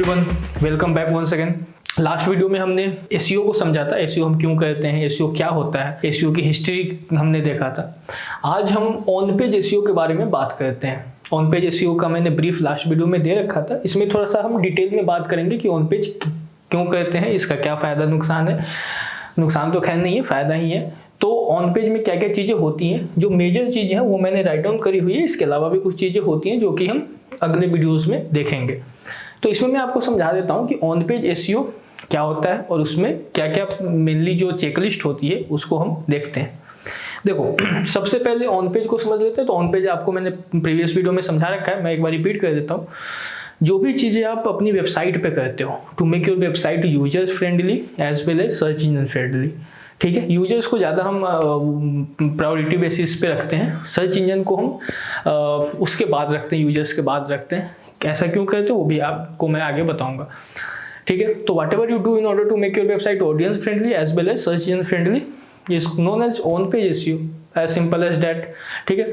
Everyone, welcome back once again. Last video में हमने SEO को समझा था, एसईओ हम क्यों करते हैं, एसईओ क्या होता है, एसईओ की हिस्ट्री हमने देखा था। आज हम ऑन पेज एसईओ के बारे में बात करते हैं। ऑन पेज एसईओ का मैंने ब्रीफ लास्ट वीडियो में दे रखा था, इसमें थोड़ा सा हम डिटेल में बात करेंगे कि ऑन पेज क्यों करते हैं, इसका क्या फ़ायदा नुकसान है। नुकसान तो खैर नहीं है, फ़ायदा ही है। तो ऑन पेज में क्या क्या चीज़ें होती हैं, जो मेजर चीज़ें हैं वो मैंने राइट डाउन करी हुई है। इसके अलावा भी कुछ चीज़ें होती हैं जो कि हम अगले वीडियोज़ में देखेंगे। तो इसमें मैं आपको समझा देता हूँ कि ऑन पेज एसईओ क्या होता है और उसमें क्या क्या मेनली जो चेकलिस्ट होती है उसको हम देखते हैं। देखो, सबसे पहले ऑन पेज को समझ लेते हैं। तो ऑन पेज आपको मैंने प्रीवियस वीडियो में समझा रखा है, मैं एक बार रिपीट कर देता हूँ। जो भी चीज़ें आप अपनी वेबसाइट पे करते हो to make your website users friendly as well as search engine friendly, ठीक है। यूजर्स को ज़्यादा हम प्रायोरिटी बेसिस पे रखते हैं, सर्च इंजन को हम उसके बाद रखते हैं, यूजर्स के बाद रखते हैं। ऐसा क्यों करते हो वो भी आपको मैं आगे बताऊंगा, ठीक है। तो whatever you do in order to make your website audience friendly as well as search engine friendly is known as on page SEO, as simple as that, ठीक है।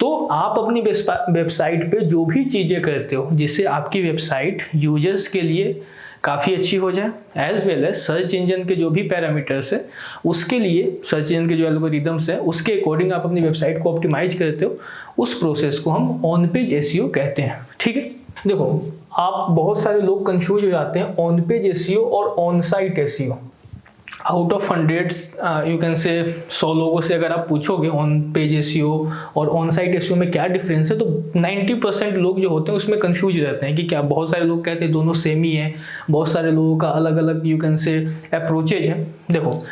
तो आप अपनी वेबसाइट पे जो भी चीज़ें करते हो जिससे आपकी वेबसाइट यूजर्स के लिए काफ़ी अच्छी हो जाए, as well as search engine के जो भी पैरामीटर्स है उसके लिए, सर्च इंजन के जो एल्गोरिदम्स है उसके अकॉर्डिंग आप अपनी वेबसाइट को ऑप्टिमाइज करते हो, उस प्रोसेस को हम ऑन पेज एसईओ कहते हैं, ठीक है। देखो, आप बहुत सारे लोग कंफ्यूज हो जाते हैं ऑन पेज एसईओ और on site SEO. Out of 100 you can से 100 लोगों से अगर आप पूछोगे ऑन पेज एसईओ और ऑन साइट एसईओ में क्या डिफरेंस है, तो 90% लोग जो होते हैं उसमें कंफ्यूज रहते हैं कि क्या। बहुत सारे लोग कहते हैं दोनों सेम ही है, बहुत सारे लोगों का अलग अलग यू कैन से अप्रोचेज है। देखो,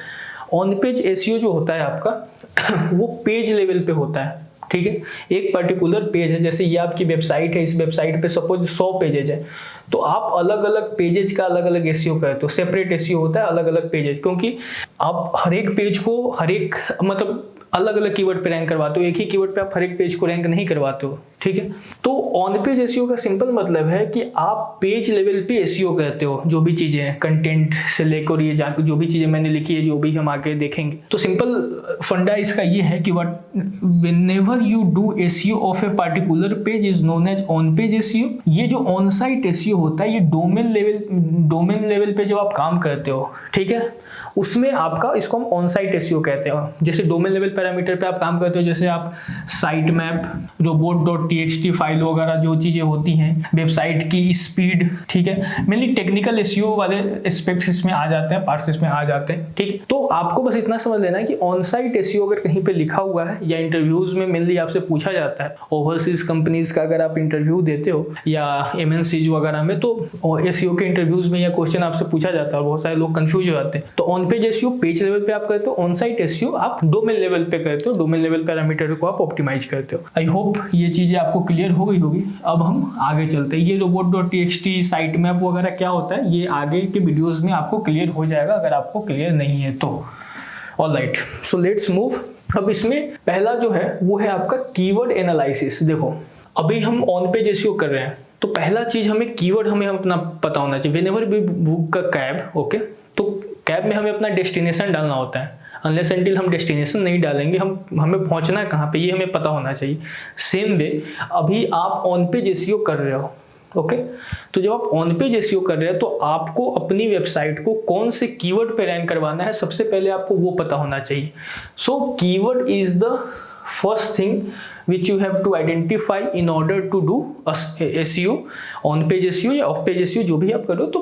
ऑन पेज एसईओ जो होता है आपका वो पेज लेवल पे होता है, ठीक है। एक पर्टिकुलर पेज है, जैसे ये आपकी वेबसाइट है, इस वेबसाइट पे सपोज 100 पेजेज है, तो आप अलग अलग पेजेज का अलग अलग एसईओ करते हो। सेपरेट एसईओ होता है अलग अलग पेजेज, क्योंकि आप हर एक पेज को हर एक मतलब अलग अलग कीवर्ड पे रैंक करवाते हो, एक ही कीवर्ड पे आप हर एक पेज को रैंक नहीं करवाते हो, ठीक है। तो ऑन पेज एसईओ का सिंपल मतलब है कि आप पेज लेवल पे एसईओ करते हो। जो भी चीजें हैं, कंटेंट से लेकर ये जान जो भी चीजें मैंने लिखी है, जो भी हम आगे देखेंगे, तो सिंपल फंडा इसका ये है कि whenever you do SEO of a particular page is known as on page SEO. ये जो ऑन साइट एसईओ होता है, ये डोमेन लेवल पे जब आप काम करते हो, ठीक है, उसमें आपका, इसको हम ऑन साइट एसईओ कहते हैं। जैसे डोमेन लेवल पैरामीटर पे आप काम करते हो, जैसे आप साइट मैप, robot.txt फाइल वगैरह जो चीजें होती हैं, वेबसाइट की स्पीड, ठीक है। मेनली टेक्निकल एसईओ वाले एस्पेक्ट्स इसमें आ जाते हैं, पार्ट्स इसमें आ जाते हैं, ठीक है। तो आपको बस इतना समझ लेना है कि ऑन साइट एसईओ अगर कहीं पे लिखा हुआ है या इंटरव्यूज में मेनली आपसे पूछा जाता है, ओवरसीज कंपनीज का अगर आप इंटरव्यू देते हो या एमएनसीज वगैरह में, तो एसईओ के इंटरव्यूज में यह क्वेश्चन आपसे पूछा जाता है और बहुत सारे लोग कंफ्यूज हो जाते हैं। तो on page SEO page level पे आप करते हो, ऑन साइट एसईओ आप डोमेन लेवल पे करते हो, डोमेन लेवल पैरामीटर को आप ऑप्टिमाइज करते हो। आई होप ये चीजें आपको क्लियर हो गई होगी। अब हम आगे चलते हैं। ये robot.txt साइट मैप वगैरह क्या होता है, ये आगे के वीडियोस में आपको क्लियर हो जाएगा अगर आपको क्लियर नहीं है तो। Alright, so let's move. अब इसमें पहला जो है वो है आपका कीवर्ड एनालिसिस। देखो, अभी हम ऑन पेज एसईओ कर रहे हैं, तो पहला चीज हमें कीवर्ड हमें अपना पता होना चाहिए। Whenever we book a cab, okay, तो कैब में हमें अपना डेस्टिनेशन डालना होता है। अनलेस अनटिल हम डेस्टिनेशन नहीं डालेंगे, हमें पहुंचना है कहाँ पे ये हमें पता होना चाहिए। सेम वे अभी आप ऑन पेज एसईओ कर रहे हो, ओके, तो जब आप ऑन पेज एसईओ कर रहे हैं तो आपको अपनी वेबसाइट को कौन से कीवर्ड पे रैंक करवाना है, सबसे पहले आपको वो पता होना चाहिए। So keyword is the first thing which you have to identify in order to do SEO, on page SEO या ऑफ पेज एसईओ जो भी आप करो। तो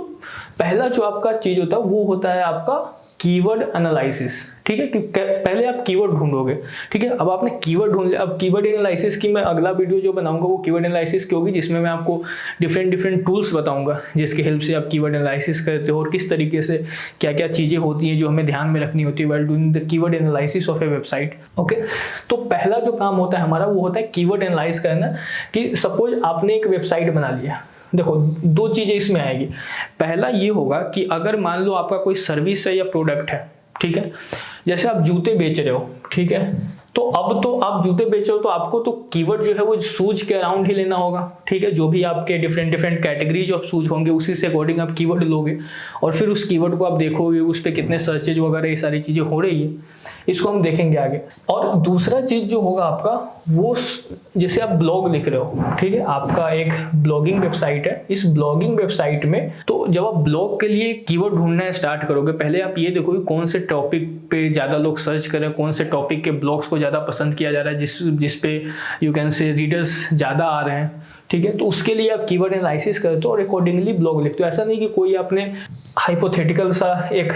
पहला जो आपका चीज होता है वो होता है आपका कीवर्ड एनालिसिस, ठीक है। कि पहले आप कीवर्ड ढूंढोगे, ठीक है। अब आपने कीवर्ड ढूंढ लिया, अब कीवर्ड एनालिसिस की मैं अगला वीडियो जो बनाऊंगा वो कीवर्ड एनालिसिस की होगी, जिसमें मैं आपको डिफरेंट टूल्स बताऊंगा जिसके हेल्प से आप कीवर्ड एनालिसिस करते हो और किस तरीके से क्या क्या चीजें होती हैं जो हमें ध्यान में रखनी होती है while doing the keyword analysis of A website, okay. तो पहला जो काम होता है हमारा वो होता है कीवर्ड एनालाइज करना। कि सपोज आपने एक वेबसाइट बना लिया, देखो दो चीजें इसमें आएगी। पहला ये होगा कि अगर मान लो आपका कोई सर्विस है या प्रोडक्ट है, ठीक है, जैसे आप जूते बेच रहे हो, ठीक है, तो अब तो आप जूते बेच रहे हो तो आपको तो कीवर्ड जो है वो शूज के अराउंड ही लेना होगा, ठीक है। जो भी आपके डिफरेंट कैटेगरीज ऑफ शूज होंगे उसी से अकॉर्डिंग आप कीवर्ड लोगे और फिर उस कीवर्ड को आप देखोगे उस पर कितने सर्चेज वगैरह ये सारी चीज़ें हो रही है, इसको हम देखेंगे आगे। और दूसरा चीज़ जो होगा आपका वो, जैसे आप ब्लॉग लिख रहे हो, ठीक है, आपका एक ब्लॉगिंग वेबसाइट है। इस ब्लॉगिंग वेबसाइट में तो जब आप ब्लॉग के लिए कीवर्ड ढूंढना स्टार्ट करोगे, पहले आप ये देखो कि कौन से टॉपिक पे ज़्यादा लोग सर्च कर रहे हैं, कौन से टॉपिक के ब्लॉग्स को ज़्यादा पसंद किया जा रहा है, जिस पे यू कैन से रीडर्स ज़्यादा आ रहे हैं, ठीक है। तो उसके लिए आप कीवर्ड एनालिसिस करते हो और अकॉर्डिंगली ब्लॉग लिखते हो। ऐसा नहीं कि कोई आपने हाइपोथेटिकल सा एक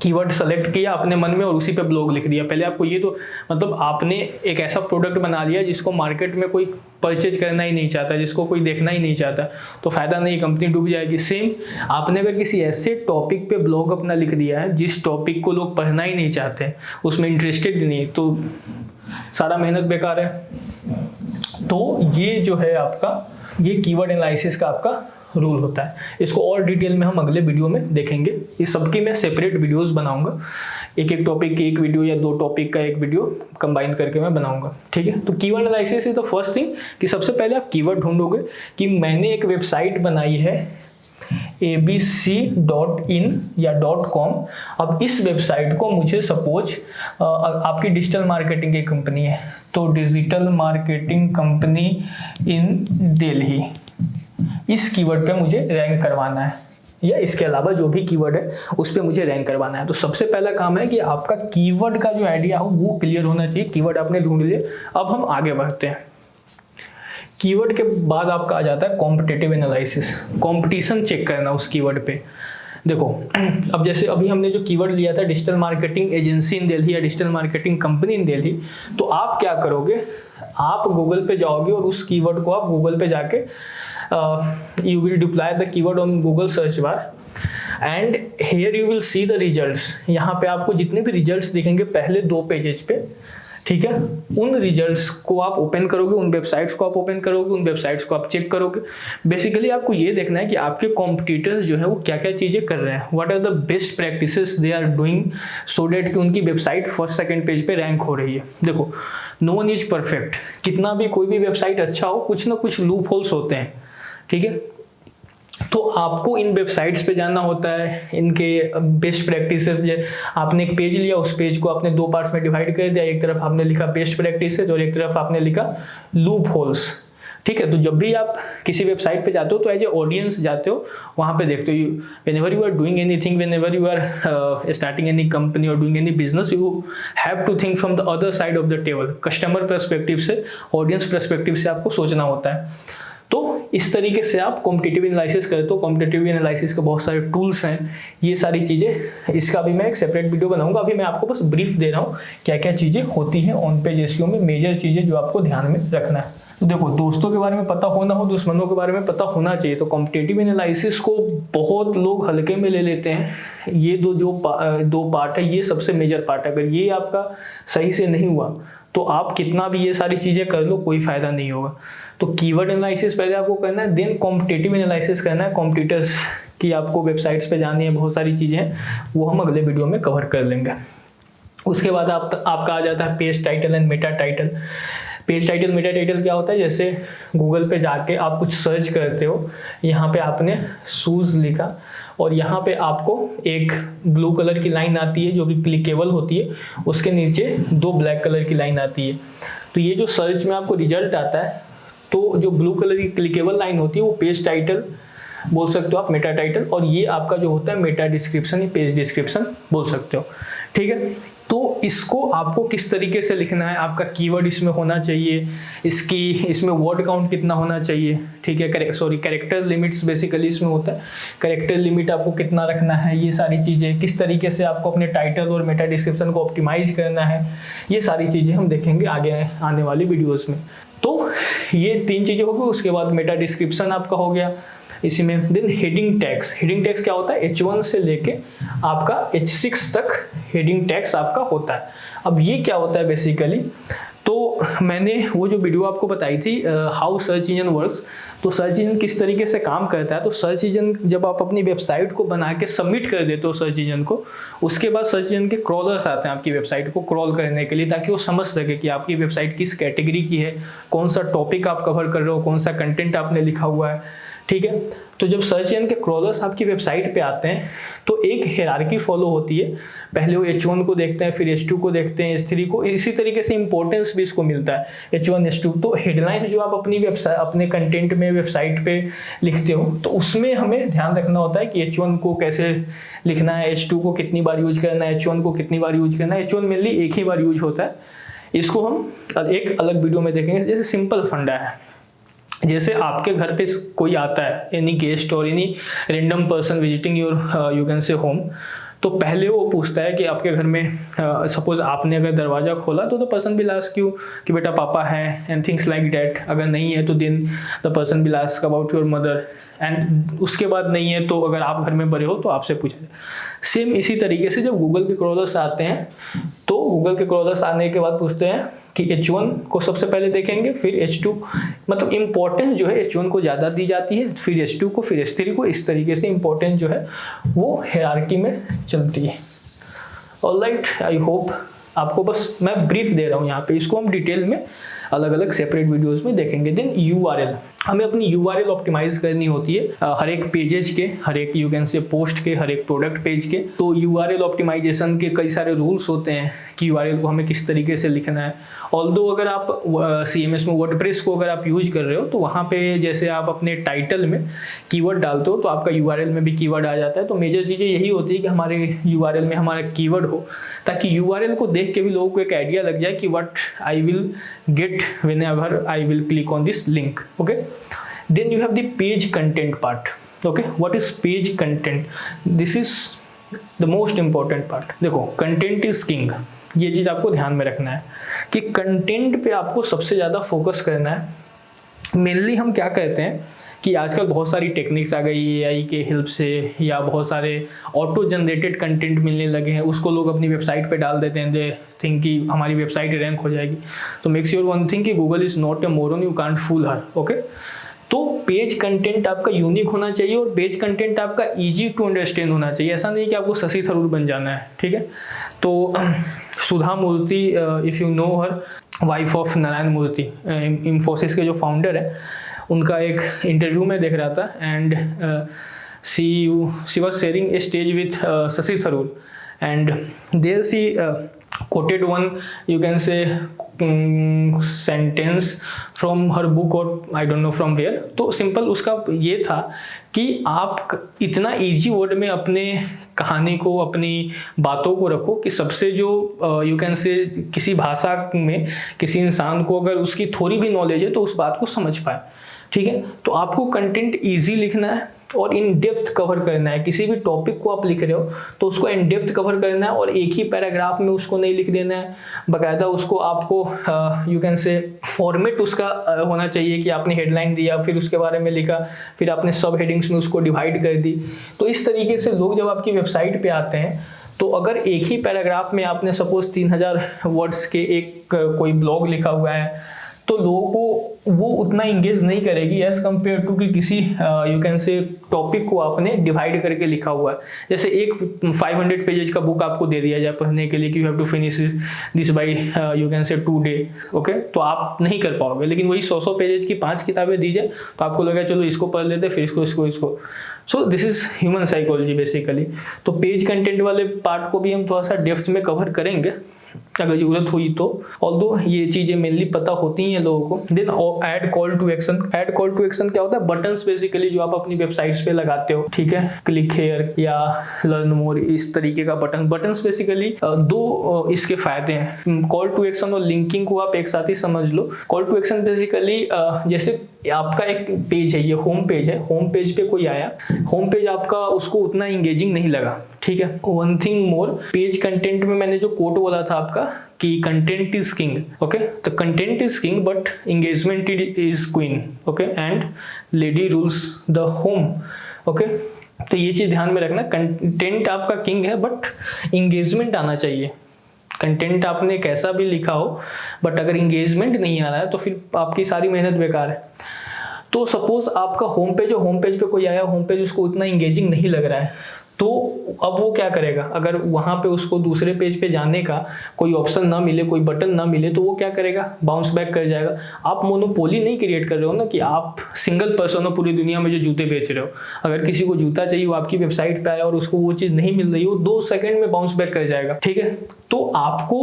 कीवर्ड सेलेक्ट किया अपने मन में और उसी पे ब्लॉग लिख दिया। पहले आपको ये तो मतलब आपने एक ऐसा प्रोडक्ट बना लिया जिसको मार्केट में कोई परचेज करना ही नहीं चाहता, जिसको कोई देखना ही नहीं चाहता, तो फायदा नहीं, कंपनी डूब जाएगी। सेम आपने अगर किसी ऐसे टॉपिक पे ब्लॉग अपना लिख दिया है जिस टॉपिक को लोग पढ़ना ही नहीं चाहते, उसमें इंटरेस्टेड नहीं, तो सारा मेहनत बेकार है। तो ये जो है आपका, ये कीवर्ड एनालिसिस का आपका रूल होता है। इसको और डिटेल में हम अगले वीडियो में देखेंगे। इस सबकी मैं सेपरेट वीडियोस बनाऊंगा, एक टॉपिक की एक वीडियो या 2 टॉपिक का एक वीडियो कंबाइन करके मैं बनाऊंगा, ठीक है। तो keyword analysis is the first thing कि सबसे पहले आप कीवर्ड ढूंढोगे कि मैंने एक वेबसाइट बनाई है abc.in या .com। अब इस वेबसाइट को मुझे सपोज आपकी डिजिटल मार्केटिंग की कंपनी है, तो डिजिटल मार्केटिंग कंपनी इन दिल्ली, इस कीवर्ड पे मुझे रैंक करवाना है, या इसके अलावा जो भी कीवर्ड है उस पे मुझे रैंक करवाना है। तो सबसे पहला काम है कि आपका कीवर्ड का जो आइडिया हो वो क्लियर होना चाहिए। कीवर्ड आपने ढूंढ लिए, अब हम आगे बढ़ते हैं। कीवर्ड के बाद आपका आ जाता है कॉम्पिटिटिव एनालिसिस, कंपटीशन चेक करना उस कीवर्ड पे। देखो अब जैसे अभी हमने जो कीवर्ड लिया था डिजिटल मार्केटिंग एजेंसी इन दिल्ली या डिजिटल मार्केटिंग कंपनी इन दिल्ली, तो आप क्या करोगे, आप गूगल पे जाओगे और उस कीवर्ड को आप गूगल पे जाके you will deploy the keyword on Google search bar and here you will see the results। यहाँ पे आपको जितने भी रिजल्ट्स दिखेंगे पहले 2 पेजेस पे, ठीक है, उन रिजल्ट्स को आप ओपन करोगे, उन वेबसाइट्स को आप ओपन करोगे, उन वेबसाइट्स को आप चेक करोगे। बेसिकली आपको ये देखना है कि आपके कॉम्पिटिटर्स जो है वो क्या क्या चीज़ें कर रहे हैं, what are the best practices they are doing so that कि उनकी वेबसाइट फर्स्ट सेकंड पेज पे रैंक हो रही है। देखो नो वन इज परफेक्ट, कितना भी कोई भी वेबसाइट अच्छा हो, कुछ ना कुछ लूप होल्स होते हैं, ठीक है। तो आपको इन वेबसाइट्स पे जाना होता है, इनके बेस्ट प्रैक्टिसेस, आपने एक पेज लिया, उस पेज को आपने 2 पार्ट्स में डिवाइड कर दिया, एक तरफ आपने लिखा बेस्ट प्रैक्टिसेस और एक तरफ आपने लिखा लूप होल्स, ठीक है। तो जब भी आप किसी वेबसाइट पे जाते हो तो एज ए ऑडियंस जाते हो, वहाँ पे देखते हो whenever you are doing anything, whenever you are starting any company और doing any business, you have to think from the other side of the table. Customer perspective से, ऑडियंस पर्सपेक्टिव से आपको सोचना होता है। तो इस तरीके से आप कॉम्पिटिटिव एनालिसिस करते हो। कॉम्पिटिटिव एनालिसिस के बहुत सारे टूल्स हैं, ये सारी चीज़ें, इसका भी मैं एक सेपरेट वीडियो बनाऊंगा। अभी मैं आपको बस ब्रीफ दे रहा हूँ क्या क्या चीज़ें होती हैं ऑन पेज एसईओ में, मेजर चीज़ें जो आपको ध्यान में रखना है। तो देखो, दोस्तों के बारे में पता होना हो, दुश्मनों के बारे में पता होना चाहिए। तो कॉम्पिटिटिव एनालिसिस को बहुत लोग हल्के में ले लेते हैं। ये दो पार्ट है, ये सबसे मेजर पार्ट है। अगर ये आपका सही से नहीं हुआ तो आप कितना भी ये सारी चीज़ें कर लो, कोई फायदा नहीं होगा। तो कीवर्ड एनालिसिस पहले आपको करना है, देन कॉम्पिटिटिव एनालिसिस करना है। कॉम्पिटिटर्स की आपको वेबसाइट्स पे जानी है, बहुत सारी चीज़ें हैं, वो हम अगले वीडियो में कवर कर लेंगे। उसके बाद आपका आ जाता है page title and Meta title. Page title Meta title क्या होता है, जैसे गूगल पे जाके आप कुछ सर्च करते हो, यहाँ पे आपने शूज़ लिखा और यहाँ पे आपको एक ब्लू कलर की लाइन आती है जो कि क्लिकेबल होती है, उसके नीचे 2 ब्लैक कलर की लाइन आती है। तो ये जो सर्च में आपको रिजल्ट आता है, तो जो ब्लू कलर की क्लिकेबल लाइन होती है वो पेज टाइटल बोल सकते हो आप, मेटा टाइटल, और ये आपका जो होता है मेटा डिस्क्रिप्शन या पेज डिस्क्रिप्शन बोल सकते हो, ठीक है। तो इसको आपको किस तरीके से लिखना है, आपका कीवर्ड इसमें होना चाहिए, इसमें वर्ड काउंट कितना होना चाहिए, ठीक है, कैरेक्टर लिमिट्स बेसिकली इसमें होता है, कैरेक्टर लिमिट आपको कितना रखना है, ये सारी चीज़ें, किस तरीके से आपको अपने टाइटल और मेटा डिस्क्रिप्शन को ऑप्टिमाइज करना है, ये सारी चीज़ें हम देखेंगे आगे आने वाली वीडियोज़ में। तो ये 3 चीज़ें होगी। उसके बाद मेटा डिस्क्रिप्शन आपका हो गया इसी में। Then heading tags. Heading tags क्या होता है, H1 से लेके आपका H6 तक हेडिंग टैग्स आपका होता है। अब ये क्या होता है बेसिकली, तो मैंने वो जो वीडियो आपको बताई थी हाउ सर्च इंजन वर्क्स, तो सर्च इंजन किस तरीके से काम करता है। तो सर्च इंजन जब आप अपनी वेबसाइट को बना के सबमिट कर देते हो सर्च इंजन को, उसके बाद सर्च इंजन के क्रॉलर्स आते हैं आपकी वेबसाइट को क्रॉल करने के लिए, ताकि वो समझ सके कि आपकी वेबसाइट किस कैटेगरी की है, कौन सा टॉपिक आप कवर कर रहे हो, कौन सा कंटेंट आपने लिखा हुआ है, ठीक है। तो जब सर्च इंजन के क्रॉलर्स आपकी वेबसाइट पे आते हैं तो एक हायरार्की फॉलो होती है, पहले वो H1 को देखते हैं, फिर H2 को देखते हैं, H3 को, इसी तरीके से इंपॉर्टेंस भी इसको मिलता है H1 H2। तो हेडलाइंस जो आप अपनी वेबसाइट अपने कंटेंट में वेबसाइट पे लिखते हो तो उसमें हमें ध्यान रखना होता है कि H1 को कैसे लिखना है, H2 को कितनी बार यूज करना है, H1 को कितनी बार यूज करना है। H1 मेनली एक ही बार यूज होता है, इसको हम एक अलग वीडियो में देखेंगे। जैसे सिंपल फंडा है, जैसे आपके घर पे कोई आता है, एनी गेस्ट और any random person visiting your you can से होम, तो पहले वो पूछता है कि आपके घर में सपोज आपने अगर दरवाज़ा खोला तो the person will ask you कि बेटा पापा है एंड थिंग्स लाइक दैट। अगर नहीं है तो then the person will ask about your mother, and उसके बाद नहीं है तो अगर आप घर में बड़े हो तो आपसे पूछा जाए। सेम इसी तरीके से जब गूगल के क्रॉलर्स आते हैं तो गूगल के क्रॉलर्स आने के बाद पूछते हैं कि H1 को सबसे पहले देखेंगे, फिर H2, मतलब इंपॉर्टेंस जो है H1 को ज़्यादा दी जाती है, फिर H2 को, फिर H3 को। इस तरीके से इंपॉर्टेंस जो है वो हायरार्की में चलती है। ऑलराइट, आई होप आपको, बस मैं ब्रीफ दे रहा हूँ यहाँ पे, इसको हम डिटेल में अलग अलग सेपरेट वीडियोस में देखेंगे। देन URL, हमें अपनी URL ऑप्टिमाइज करनी होती है हर एक पेजेज के, हर एक यू कैन से पोस्ट के, हर एक प्रोडक्ट पेज के। तो URL ऑप्टिमाइजेशन के कई सारे रूल्स होते हैं कि URL को हमें किस तरीके से लिखना है। ऑल्दो अगर आप CMS में वर्डप्रेस को अगर आप यूज कर रहे हो तो वहाँ पे जैसे आप अपने टाइटल में कीवर्ड डालते हो तो आपका URL में भी कीवर्ड आ जाता है। तो मेजर चीज़ें यही होती है कि हमारे URL में हमारा कीवर्ड हो, ताकि URL को देख के भी लोगों को एक आइडिया लग जाए कि what I will get whenever I will click on this link. Okay, then you have the page content part. Okay, what is page content? This is the most important part. देखो, content is king, ये चीज़ आपको ध्यान में रखना है कि content पे आपको सबसे ज़्यादा फोकस करना है। मेनली हम क्या कहते हैं कि आजकल बहुत सारी टेक्निक्स आ गई AI के हेल्प से, या बहुत सारे ऑटो जनरेटेड कंटेंट मिलने लगे हैं, उसको लोग अपनी वेबसाइट पे डाल देते हैं, दे थिंक कि हमारी वेबसाइट रैंक हो जाएगी। तो मेक श्योर वन थिंग कि Google is not a moron, you can't fool her. Okay, तो पेज कंटेंट आपका यूनिक होना चाहिए और पेज कंटेंट आपका ईजी टू अंडरस्टैंड होना चाहिए। ऐसा नहीं कि आपको शशि थरूर बन जाना है, ठीक है। तो Sudha Murthy, if you know her, wife of Narayana Murthy, Infosys के जो फाउंडर है, उनका एक इंटरव्यू में देख रहा था, and she was sharing a stage with Shashi Tharoor, and there she quoted one, you can say, sentence from her book, or I don't know from where। तो सिंपल उसका ये था कि आप इतना इजी वर्ड में अपने कहानी को, अपनी बातों को रखो कि सबसे जो यू कैन से किसी भाषा में किसी इंसान को अगर उसकी थोड़ी भी नॉलेज है तो उस बात को समझ पाए, ठीक है। तो आपको कंटेंट इजी लिखना है और इन डेप्थ कवर करना है। किसी भी टॉपिक को आप लिख रहे हो तो उसको इन डेप्थ कवर करना है, और एक ही पैराग्राफ में उसको नहीं लिख देना है, बाकायदा उसको आपको यू कैन से फॉर्मेट उसका होना चाहिए कि आपने हेडलाइन दिया, फिर उसके बारे में लिखा, फिर आपने सब हेडिंग्स में उसको डिवाइड कर दी। तो इस तरीके से लोग जब आपकी वेबसाइट पे आते हैं तो अगर एक ही पैराग्राफ में आपने सपोज 3000 वर्ड्स के एक कोई ब्लॉग लिखा हुआ है तो लोगों को वो उतना इंगेज नहीं करेगी एज कम्पेयर टू कि किसी यू कैन से टॉपिक को आपने डिवाइड करके लिखा हुआ है। जैसे एक 500 पेजेज का बुक आपको दे दिया जाए पढ़ने के लिए कि you have to finish this by you can say 2 day, okay, तो आप नहीं कर पाओगे। लेकिन वही 100 पेजेज की 5 किताबें दी जाए तो आपको लगेगा चलो इसको पढ़ लेते, फिर इसको। So this is human psychology basically. तो पेज कंटेंट वाले पार्ट को भी हम थोड़ा सा डेप्थ में कवर करेंगे अगर जरूरत हुई तो, ऑल्दो ये चीजें मेनली पता होती हैं लोगों को। Then add call to action. Add call to action क्या होता है? बटन्स बेसिकली जो आप अपनी वेबसाइट्स पे लगाते हो, ठीक है, क्लिक हेयर या लर्न मोर, इस तरीके का बटन्स बेसिकली दो इसके फायदे हैं। कॉल टू एक्शन और लिंकिंग को आप एक साथ ही समझ लो। कॉल टू एक्शन बेसिकली जैसे आपका एक पेज है, ये होम पेज है, होम पेज पे कोई आया, होम पेज आपका उसको उतना इंगेजिंग नहीं लगा, ठीक है। One thing more, page content में मैंने जो कोट बोला था आपका कि कंटेंट इज किंग, ओके, तो content is king but engagement is queen, okay, and lady rules the home, okay. तो ये चीज ध्यान में रखना, कंटेंट आपका किंग है बट एंगेजमेंट आना चाहिए, कंटेंट आपने कैसा भी लिखा हो, बट अगर इंगेजमेंट नहीं आ रहा है तो फिर आपकी सारी मेहनत बेकार है। तो सपोज आपका होम पेज पे कोई आया, होम पेज उसको उतना इंगेजिंग नहीं लग रहा है, तो अब वो क्या करेगा? अगर वहाँ पे उसको दूसरे पेज पे जाने का कोई ऑप्शन ना मिले, कोई बटन ना मिले, तो वो क्या करेगा? बाउंस बैक कर जाएगा। आप मोनोपोली नहीं क्रिएट कर रहे हो ना कि आप सिंगल पर्सन हो पूरी दुनिया में जो जूते बेच रहे हो। अगर किसी को जूता चाहिए, वो आपकी वेबसाइट पे आया और उसको वो चीज़ नहीं मिल रही हो, 2 सेकंड में बाउंस बैक कर जाएगा, ठीक है। तो आपको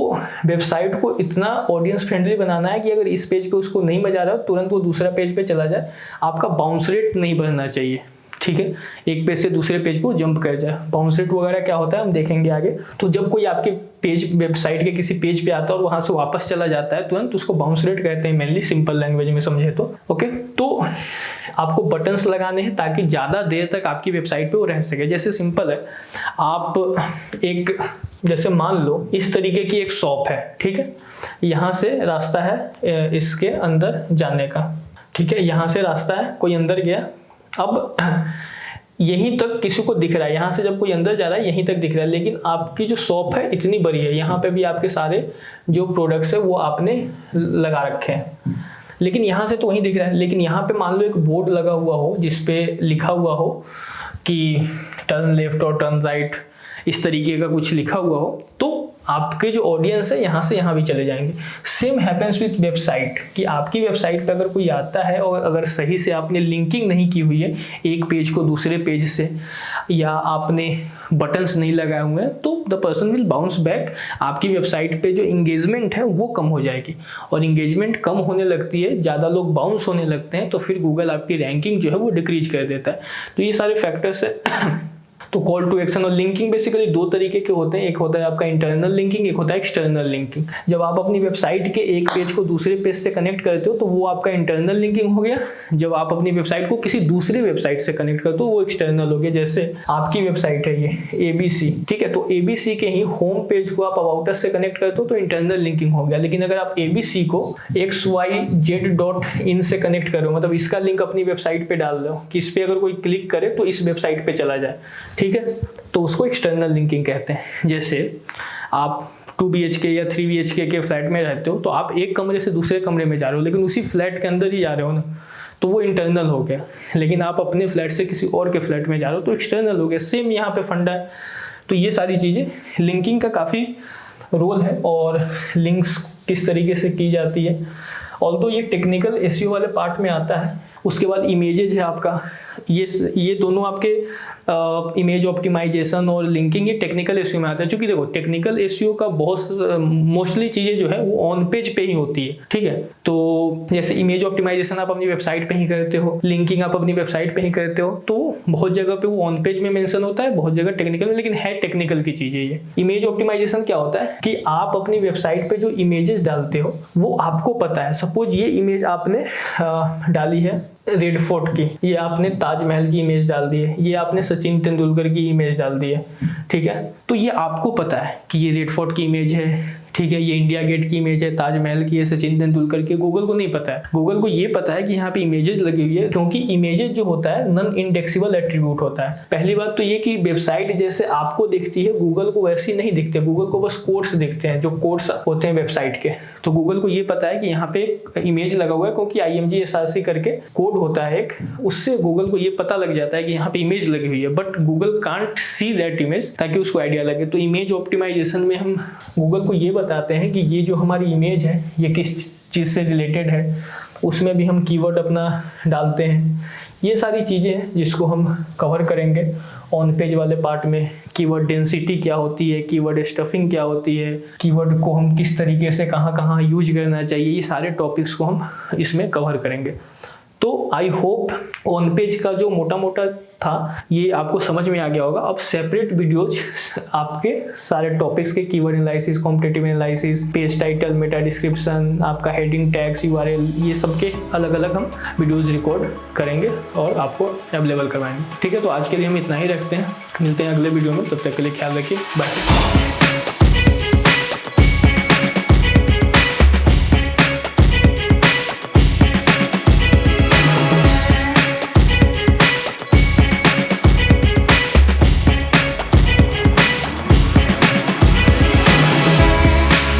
वेबसाइट को इतना ऑडियंस फ्रेंडली बनाना है कि अगर इस पेज पे उसको नहीं मजा आ रहा, तुरंत वो दूसरा पेज पे चला जाए। आपका बाउंस रेट नहीं बढ़ना चाहिए, ठीक है। एक पेज से दूसरे पेज पे जंप कर जाए। बाउंस रेट वगैरह क्या होता है हम देखेंगे आगे। तो जब कोई आपके पेज, वेबसाइट के किसी पेज पे आता है और वहां से वापस चला जाता है तुरंत, उसको बाउंस रेट कहते हैं मेनली, सिंपल लैंग्वेज में समझे तो। ओके, तो आपको बटन्स लगाने हैं ताकि ज़्यादा देर तक आपकी वेबसाइट पे वो रह सके। जैसे सिंपल है, आप एक, जैसे मान लो इस तरीके की एक शॉप है, ठीक है। यहाँ से रास्ता है इसके अंदर जाने का, ठीक है। यहाँ से रास्ता है, कोई अंदर गया, अब यहीं तक किसी को दिख रहा है, यहाँ से जब कोई अंदर जा रहा है यहीं तक दिख रहा है, लेकिन आपकी जो शॉप है इतनी बड़ी है, यहाँ पे भी आपके सारे जो प्रोडक्ट्स है वो आपने लगा रखे हैं, लेकिन यहाँ से तो वहीं दिख रहा है। लेकिन यहाँ पे मान लो एक बोर्ड लगा हुआ हो जिसपे लिखा हुआ हो कि टर्न लेफ्ट और टर्न राइट, इस तरीके का कुछ लिखा हुआ हो, तो आपके जो ऑडियंस है यहाँ से यहाँ भी चले जाएंगे। सेम हैपेंस विथ वेबसाइट, कि आपकी वेबसाइट पे अगर कोई आता है और अगर सही से आपने लिंकिंग नहीं की हुई है एक पेज को दूसरे पेज से, या आपने बटन्स नहीं लगाए हुए हैं, तो the person will bounce back. आपकी वेबसाइट पे जो इंगेजमेंट है वो कम हो जाएगी, और इंगेजमेंट कम होने लगती है, ज़्यादा लोग बाउंस होने लगते हैं, तो फिर गूगल आपकी रैंकिंग जो है वो डिक्रीज कर देता है। तो ये सारे फैक्टर्स है। तो कॉल टू एक्शन और लिंकिंग बेसिकली 2 तरीके के होते हैं, एक होता है आपका इंटरनल लिंकिंग, एक होता है एक्सटर्नल लिंकिंग। जब आप अपनी वेबसाइट के एक पेज को दूसरे पेज से कनेक्ट करते हो तो वो आपका इंटरनल लिंकिंग हो गया। जब आप अपनी वेबसाइट को किसी दूसरी वेबसाइट से कनेक्ट करते हो वो एक्सटर्नल हो गया। जैसे आपकी वेबसाइट है ये ABC, ठीक है, तो ABC के ही होम पेज को आप अबाउट अस से कनेक्ट करते हो तो इंटरनल लिंकिंग हो गया। लेकिन अगर आप ABC को xyz.in से कनेक्ट करो, मतलब इसका लिंक अपनी वेबसाइट पे डाल दो कि इस पे अगर कोई क्लिक करे तो इस वेबसाइट पे चला जाए, ठीक है, तो उसको एक्सटर्नल लिंकिंग कहते हैं। जैसे आप 2 BHK या 3 BHK के फ्लैट में रहते हो, तो आप एक कमरे से दूसरे कमरे में जा रहे हो लेकिन उसी फ्लैट के अंदर ही जा रहे हो ना, तो वो इंटरनल हो गया। लेकिन आप अपने फ्लैट से किसी और के फ्लैट में जा रहे हो तो एक्सटर्नल हो गया। सेम यहाँ पे फंडा है। तो ये सारी चीज़ें, लिंकिंग का काफ़ी रोल है और लिंक्स किस तरीके से की जाती है। ऑल्दो ये टेक्निकल SEO वाले पार्ट में आता है। उसके बाद इमेजेज है आपका, ये दोनों आपके इमेज ऑप्टिमाइजेशन और लिंकिंग, ये टेक्निकल SEO में आता है। क्योंकि देखो टेक्निकल SEO का बहुत मोस्टली चीज़ें जो है वो ऑन पेज पे ही होती है, ठीक है। तो जैसे इमेज ऑप्टिमाइजेशन आप अपनी वेबसाइट पे ही करते हो, लिंकिंग आप अपनी वेबसाइट पे ही करते हो, तो बहुत जगह पे वो ऑन पेज में मेंशन होता है, बहुत जगह टेक्निकल में, लेकिन है टेक्निकल की चीज़ है ये। इमेज ऑप्टिमाइजेशन क्या होता है कि आप अपनी वेबसाइट पे जो इमेजेस डालते हो वो आपको पता है। सपोज ये इमेज आपने डाली है रेड फोर्ट की, ये आपने ताजमहल की इमेज डाल दी है, ये आपने सचिन तेंदुलकर की इमेज डाल दी है, ठीक है। तो ये आपको पता है कि ये रेड फोर्ट की इमेज है, ठीक है, ये इंडिया गेट की इमेज है, ताजमहल की है, सचिन तेंदुलकर की। गूगल को नहीं पता है। गूगल को ये पता है कि यहाँ पे इमेजेस लगी हुई है, क्योंकि इमेजेस जो होता है नॉन इंडेक्सेबल एट्रीब्यूट होता है। पहली बात तो ये कि वेबसाइट जैसे आपको दिखती है गूगल को वैसी नहीं दिखते। गूगल को बस कोड्स दिखते हैं, जो कोड्स होते हैं वेबसाइट के। तो गूगल को ये पता है कि यहाँ पे इमेज लगा हुआ है, क्योंकि IMG SRC करके कोड होता है एक, उससे गूगल को ये पता लग जाता है कि यहाँ पे इमेज लगी हुई है। But Google can't see that image, ताकि उसको आइडिया लगे। तो इमेज ऑप्टिमाइजेशन में हम गूगल को ये बताते हैं कि ये जो हमारी इमेज है ये किस चीज़ से रिलेटेड है, उसमें भी हम कीवर्ड अपना डालते हैं। ये सारी चीज़ें हैं जिसको हम कवर करेंगे ऑन पेज वाले पार्ट में। कीवर्ड डेंसिटी क्या होती है, कीवर्ड स्टफिंग क्या होती है, कीवर्ड को हम किस तरीके से कहाँ कहाँ यूज करना चाहिए, ये सारे टॉपिक्स को हम इसमें कवर करेंगे। तो आई होप ऑन पेज का जो मोटा मोटा था ये आपको समझ में आ गया होगा। अब सेपरेट वीडियोज आपके सारे टॉपिक्स के, keyword analysis, competitive analysis, page title, Meta description, आपका हेडिंग टैग्स, URL, ये सब के अलग अलग हम वीडियोज रिकॉर्ड करेंगे और आपको अवेलेबल करवाएंगे, ठीक है। तो आज के लिए हम इतना ही रखते हैं, मिलते हैं अगले वीडियो में। तब तक के लिए ख्याल रखिए, बाय।